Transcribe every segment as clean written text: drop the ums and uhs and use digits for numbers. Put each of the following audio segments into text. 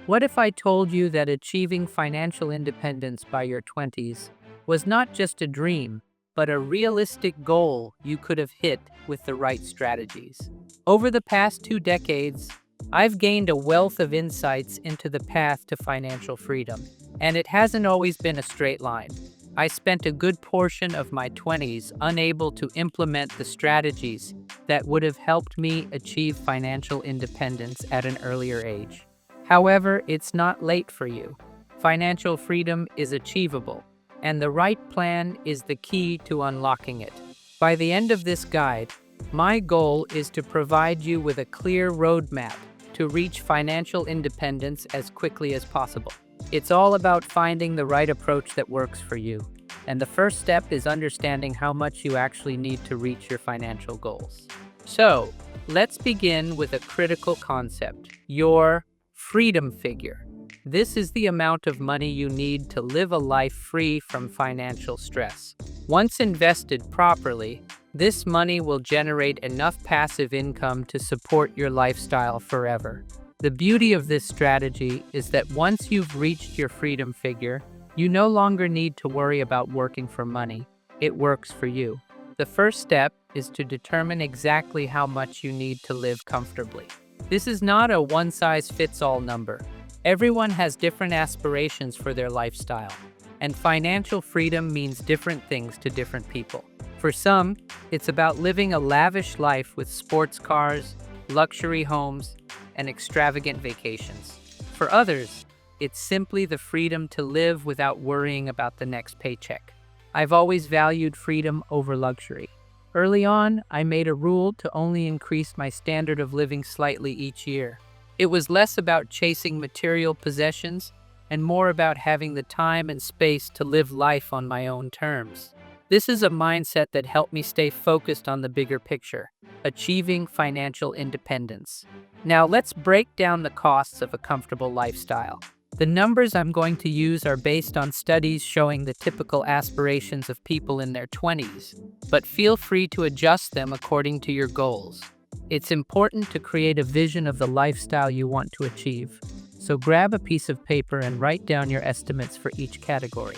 What if I told you that achieving financial independence by your 20s was not just a dream, but a realistic goal you could have hit with the right strategies? Over the past 2 decades, I've gained a wealth of insights into the path to financial freedom, and it hasn't always been a straight line. I spent a good portion of my 20s unable to implement the strategies that would have helped me achieve financial independence at an earlier age. However, it's not late for you. Financial freedom is achievable, and the right plan is the key to unlocking it. By the end of this guide, my goal is to provide you with a clear roadmap to reach financial independence as quickly as possible. It's all about finding the right approach that works for you, and the first step is understanding how much you actually need to reach your financial goals. So, let's begin with a critical concept: your freedom figure. This is the amount of money you need to live a life free from financial stress. Once invested properly, this money will generate enough passive income to support your lifestyle forever. The beauty of this strategy is that once you've reached your freedom figure, you no longer need to worry about working for money. It works for you. The first step is to determine exactly how much you need to live comfortably. This is not a one-size-fits-all number. Everyone has different aspirations for their lifestyle, and financial freedom means different things to different people. For some, it's about living a lavish life with sports cars, luxury homes, and extravagant vacations. For others, it's simply the freedom to live without worrying about the next paycheck. I've always valued freedom over luxury. Early on, I made a rule to only increase my standard of living slightly each year. It was less about chasing material possessions and more about having the time and space to live life on my own terms. This is a mindset that helped me stay focused on the bigger picture, achieving financial independence. Now let's break down the costs of a comfortable lifestyle. The numbers I'm going to use are based on studies showing the typical aspirations of people in their 20s, but feel free to adjust them according to your goals. It's important to create a vision of the lifestyle you want to achieve, so grab a piece of paper and write down your estimates for each category.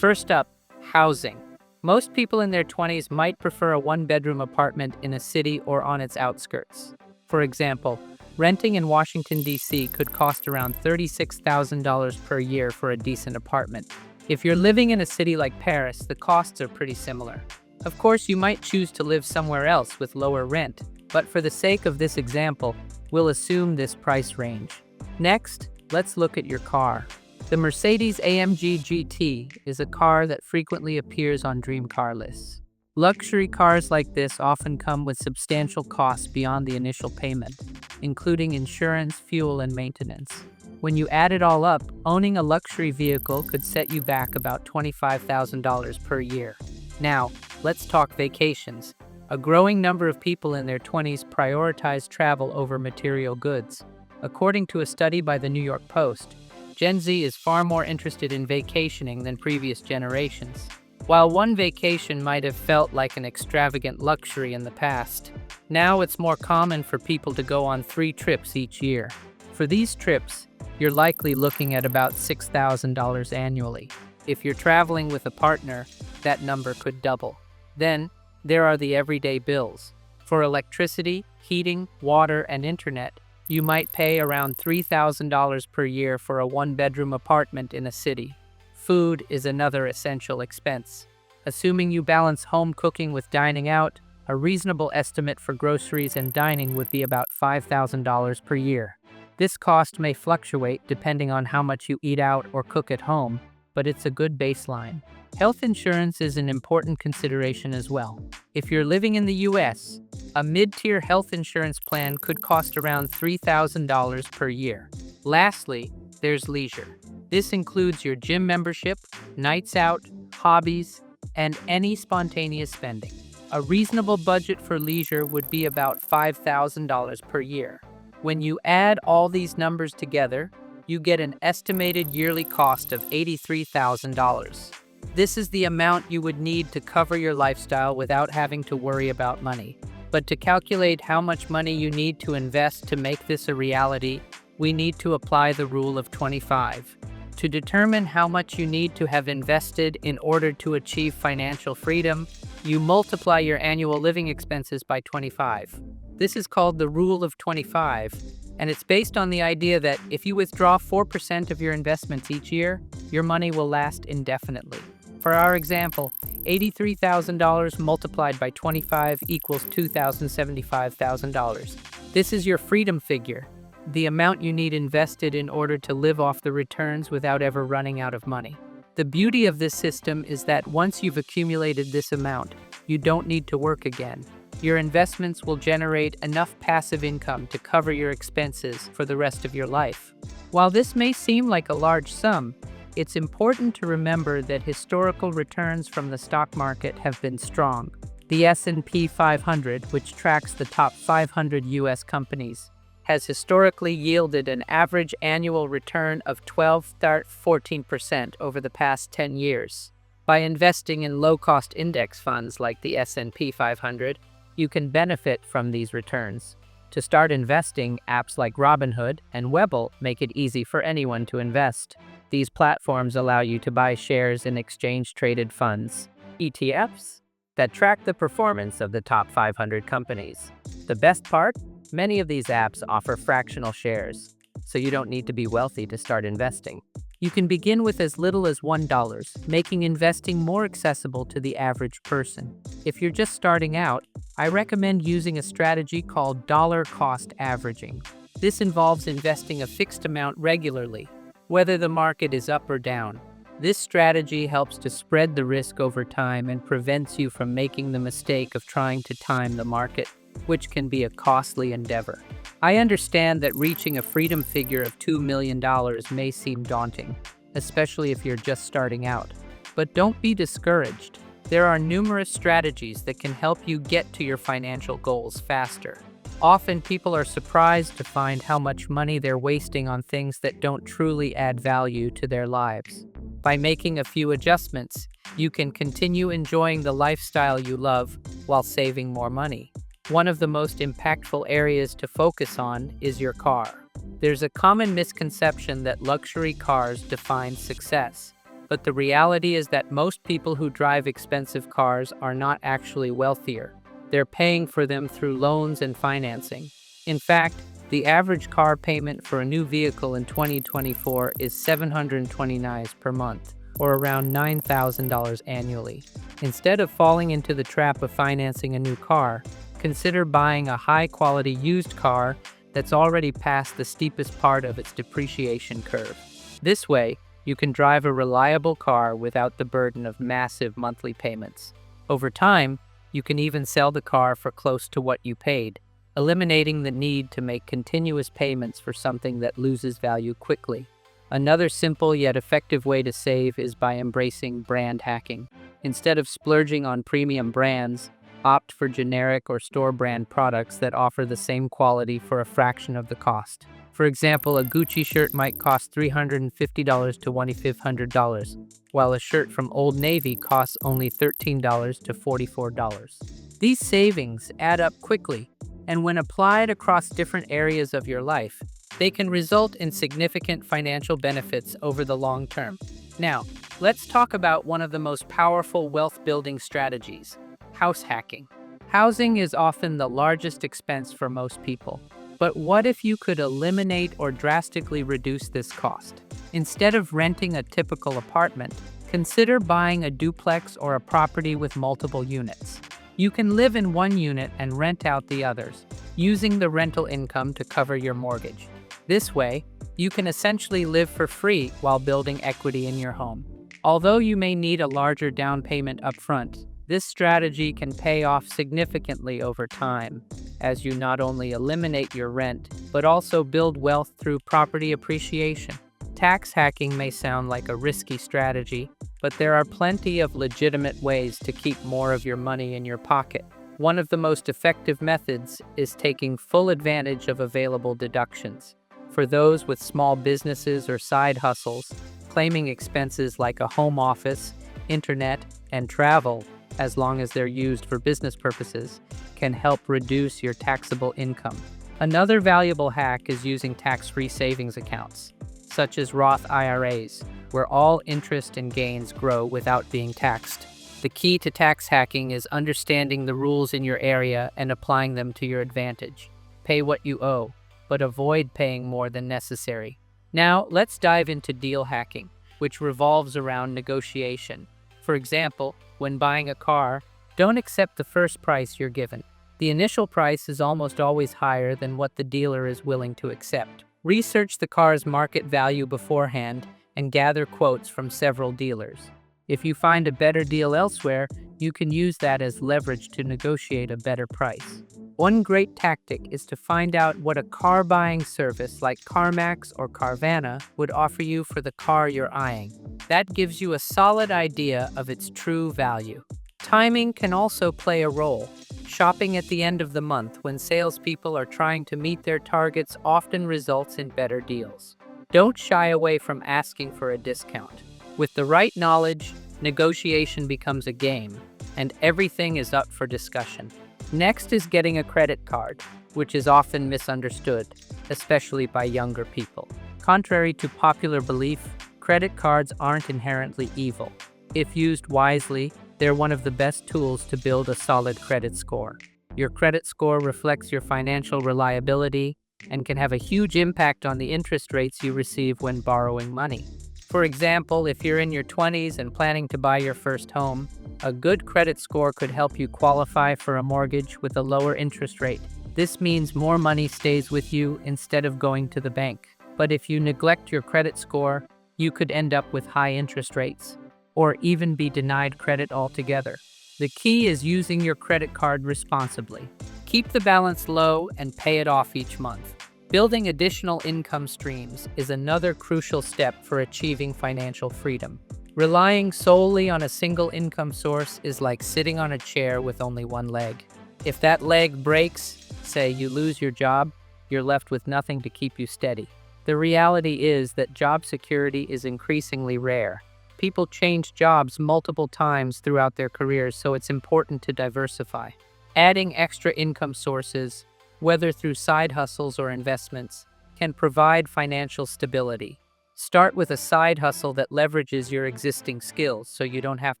First up, housing. Most people in their 20s might prefer a one-bedroom apartment in a city or on its outskirts. For example, renting in Washington, D.C. could cost around $36,000 per year for a decent apartment. If you're living in a city like Paris, the costs are pretty similar. Of course, you might choose to live somewhere else with lower rent, but for the sake of this example, we'll assume this price range. Next, let's look at your car. The Mercedes-AMG GT is a car that frequently appears on dream car lists. Luxury cars like this often come with substantial costs beyond the initial payment, including insurance, fuel, and maintenance. When you add it all up, owning a luxury vehicle could set you back about $25,000 per year. Now, let's talk vacations. A growing number of people in their 20s prioritize travel over material goods. According to a study by the New York Post, Gen Z is far more interested in vacationing than previous generations. While one vacation might have felt like an extravagant luxury in the past, now it's more common for people to go on 3 trips each year. For these trips, you're likely looking at about $6,000 annually. If you're traveling with a partner, that number could double. Then, there are the everyday bills. For electricity, heating, water, and internet, you might pay around $3,000 per year for a one-bedroom apartment in a city. Food is another essential expense. Assuming you balance home cooking with dining out, a reasonable estimate for groceries and dining would be about $5,000 per year. This cost may fluctuate depending on how much you eat out or cook at home, but it's a good baseline. Health insurance is an important consideration as well. If you're living in the US, a mid-tier health insurance plan could cost around $3,000 per year. Lastly, there's leisure. This includes your gym membership, nights out, hobbies, and any spontaneous spending. A reasonable budget for leisure would be about $5,000 per year. When you add all these numbers together, you get an estimated yearly cost of $83,000. This is the amount you would need to cover your lifestyle without having to worry about money. But to calculate how much money you need to invest to make this a reality, we need to apply the rule of 25. To determine how much you need to have invested in order to achieve financial freedom, you multiply your annual living expenses by 25. This is called the rule of 25, and it's based on the idea that if you withdraw 4% of your investments each year, your money will last indefinitely. For our example, $83,000 multiplied by 25 equals $2,075,000. This is your freedom figure, the amount you need invested in order to live off the returns without ever running out of money. The beauty of this system is that once you've accumulated this amount, you don't need to work again. Your investments will generate enough passive income to cover your expenses for the rest of your life. While this may seem like a large sum, it's important to remember that historical returns from the stock market have been strong. The S&P 500, which tracks the top 500 U.S. companies, has historically yielded an average annual return of 12–14% over the past 10 years. By investing in low-cost index funds like the S&P 500, you can benefit from these returns. To start investing, apps like Robinhood and Webull make it easy for anyone to invest. These platforms allow you to buy shares in exchange-traded funds, ETFs, that track the performance of the top 500 companies. The best part? Many of these apps offer fractional shares, so you don't need to be wealthy to start investing. You can begin with as little as $1, making investing more accessible to the average person. If you're just starting out, I recommend using a strategy called dollar cost averaging. This involves investing a fixed amount regularly, whether the market is up or down. This strategy helps to spread the risk over time and prevents you from making the mistake of trying to time the market, which can be a costly endeavor. I understand that reaching a freedom figure of $2 million may seem daunting, especially if you're just starting out. But don't be discouraged. There are numerous strategies that can help you get to your financial goals faster. Often people are surprised to find how much money they're wasting on things that don't truly add value to their lives. By making a few adjustments, you can continue enjoying the lifestyle you love while saving more money. One of the most impactful areas to focus on is your car. There's a common misconception that luxury cars define success, but the reality is that most people who drive expensive cars are not actually wealthier. They're paying for them through loans and financing. In fact, the average car payment for a new vehicle in 2024 is $729 per month, or around $9,000 annually. Instead of falling into the trap of financing a new car, consider buying a high-quality used car that's already past the steepest part of its depreciation curve. This way, you can drive a reliable car without the burden of massive monthly payments. Over time, you can even sell the car for close to what you paid, eliminating the need to make continuous payments for something that loses value quickly. Another simple yet effective way to save is by embracing brand hacking. Instead of splurging on premium brands, opt for generic or store brand products that offer the same quality for a fraction of the cost. For example, a Gucci shirt might cost $350 to $2,500, while a shirt from Old Navy costs only $13 to $44. These savings add up quickly, and when applied across different areas of your life, they can result in significant financial benefits over the long term. Now, let's talk about one of the most powerful wealth-building strategies: house hacking. Housing is often the largest expense for most people. But what if you could eliminate or drastically reduce this cost? Instead of renting a typical apartment, consider buying a duplex or a property with multiple units. You can live in one unit and rent out the others, using the rental income to cover your mortgage. This way, you can essentially live for free while building equity in your home. Although you may need a larger down payment upfront, this strategy can pay off significantly over time, as you not only eliminate your rent, but also build wealth through property appreciation. Tax hacking may sound like a risky strategy, but there are plenty of legitimate ways to keep more of your money in your pocket. One of the most effective methods is taking full advantage of available deductions. For those with small businesses or side hustles, claiming expenses like a home office, internet, and travel, as long as they're used for business purposes, can help reduce your taxable income. Another valuable hack is using tax-free savings accounts, such as Roth IRAs, where all interest and gains grow without being taxed. The key to tax hacking is understanding the rules in your area and applying them to your advantage. Pay what you owe, but avoid paying more than necessary. Now, let's dive into deal hacking, which revolves around negotiation. For example, when buying a car, don't accept the first price you're given. The initial price is almost always higher than what the dealer is willing to accept. Research the car's market value beforehand and gather quotes from several dealers. If you find a better deal elsewhere, you can use that as leverage to negotiate a better price. One great tactic is to find out what a car buying service like CarMax or Carvana would offer you for the car you're eyeing. That gives you a solid idea of its true value. Timing can also play a role. Shopping at the end of the month when salespeople are trying to meet their targets often results in better deals. Don't shy away from asking for a discount. With the right knowledge, negotiation becomes a game, and everything is up for discussion. Next is getting a credit card, which is often misunderstood, especially by younger people. Contrary to popular belief, credit cards aren't inherently evil. If used wisely, they're one of the best tools to build a solid credit score. Your credit score reflects your financial reliability and can have a huge impact on the interest rates you receive when borrowing money. For example, if you're in your 20s and planning to buy your first home, a good credit score could help you qualify for a mortgage with a lower interest rate. This means more money stays with you instead of going to the bank. But if you neglect your credit score, you could end up with high interest rates, or even be denied credit altogether. The key is using your credit card responsibly. Keep the balance low and pay it off each month. Building additional income streams is another crucial step for achieving financial freedom. Relying solely on a single income source is like sitting on a chair with only one leg. If that leg breaks, say you lose your job, you're left with nothing to keep you steady. The reality is that job security is increasingly rare. People change jobs multiple times throughout their careers, so it's important to diversify. Adding extra income sources, whether through side hustles or investments, can provide financial stability. Start with a side hustle that leverages your existing skills so you don't have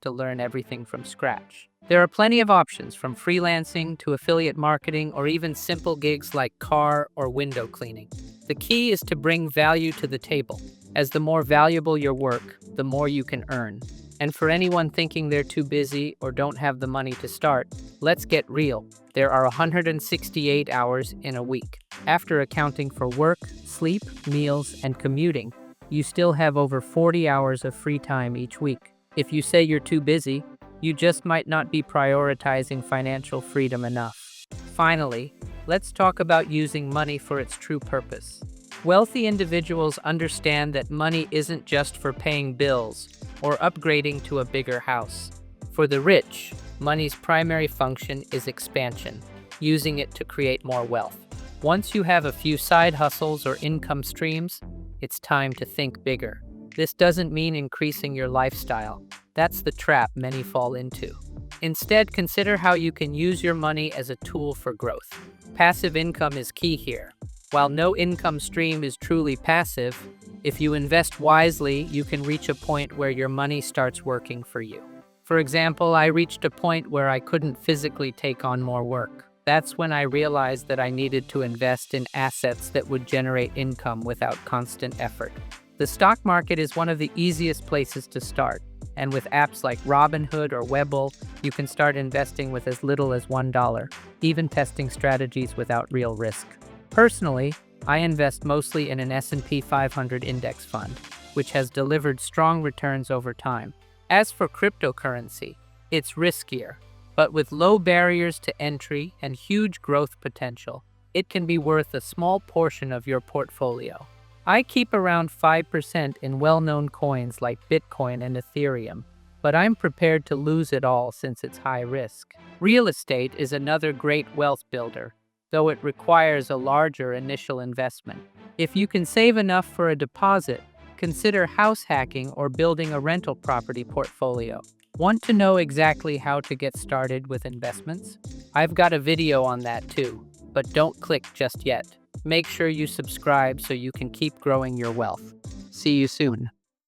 to learn everything from scratch. There are plenty of options, from freelancing to affiliate marketing or even simple gigs like car or window cleaning. The key is to bring value to the table, as the more valuable your work, the more you can earn. And for anyone thinking they're too busy or don't have the money to start, let's get real. There are 168 hours in a week. After accounting for work, sleep, meals, and commuting, you still have over 40 hours of free time each week. If you say you're too busy, you just might not be prioritizing financial freedom enough. Finally, let's talk about using money for its true purpose. Wealthy individuals understand that money isn't just for paying bills or upgrading to a bigger house. For the rich, money's primary function is expansion, using it to create more wealth. Once you have a few side hustles or income streams, it's time to think bigger. This doesn't mean increasing your lifestyle. That's the trap many fall into. Instead, consider how you can use your money as a tool for growth. Passive income is key here. While no income stream is truly passive, if you invest wisely, you can reach a point where your money starts working for you. For example, I reached a point where I couldn't physically take on more work. That's when I realized that I needed to invest in assets that would generate income without constant effort. The stock market is one of the easiest places to start, and with apps like Robinhood or Webull, you can start investing with as little as $1, even testing strategies without real risk. Personally, I invest mostly in an S&P 500 index fund, which has delivered strong returns over time. As for cryptocurrency, it's riskier, but with low barriers to entry and huge growth potential, it can be worth a small portion of your portfolio. I keep around 5% in well-known coins like Bitcoin and Ethereum, but I'm prepared to lose it all since it's high risk. Real estate is another great wealth builder, though it requires a larger initial investment. If you can save enough for a deposit, consider house hacking or building a rental property portfolio. Want to know exactly how to get started with investments? I've got a video on that too. But don't click just yet. Make sure you subscribe so you can keep growing your wealth. See you soon.